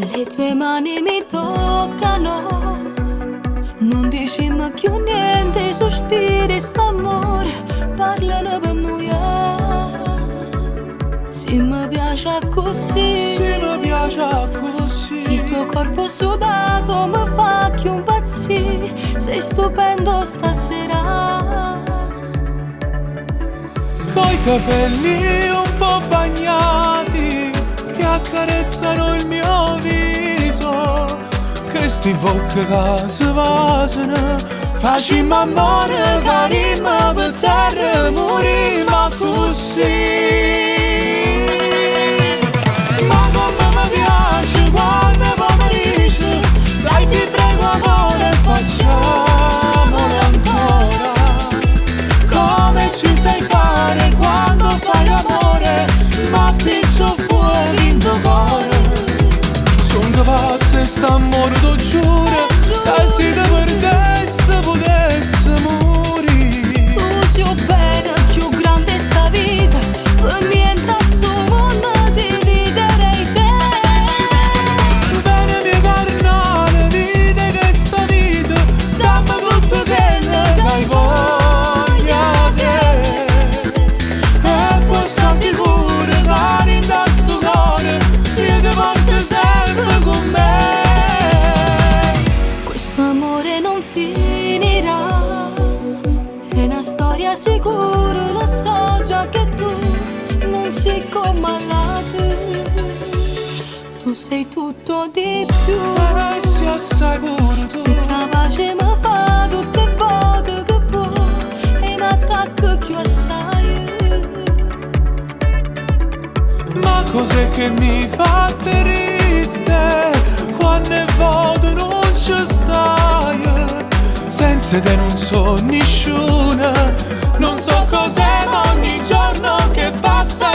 Le tue mani mi toccano, non diciamo più niente, sospiri st'amore, parlano per noi. Se mi piace così, se mi piace così, il tuo corpo sudato mi fa più impazzire, sei stupendo stasera. coi capelli un po' bagnati che accarezzano il mio viso, che sti vocche che si vasano, facciamo amore, carimmo per terra, morimmo così. Ma come mi piace quando poi mi dici, dai ti prego amore, facciamolo ancora, come ci sai fare quando fai l'amore, ma piccio fuori in tuo cuore. Sono pazzo e st'amore t'ho giuro, che se ti perdesse potesse morire. Tu sei bene, più grande sta vita, per niente a sto mondo dividerei te. Bene mia carnale, dite che sta vita, dammi tutto quello che hai voglia te. E puoi sta sicuro che in sto cuore io ti porto sempre con me. Questo amore non finirà, è una storia sicura, lo so già che tu non sei come l'altro. Tu sei tutto di più, E sei assai pure tu, sei capace mi fa tutte le volte che vuoi e mi attacca più assai. ma cos'è che mi fa triste quando è voto non ci stai? Senza te non so nessuno, non so cos'è, ma ogni giorno che passa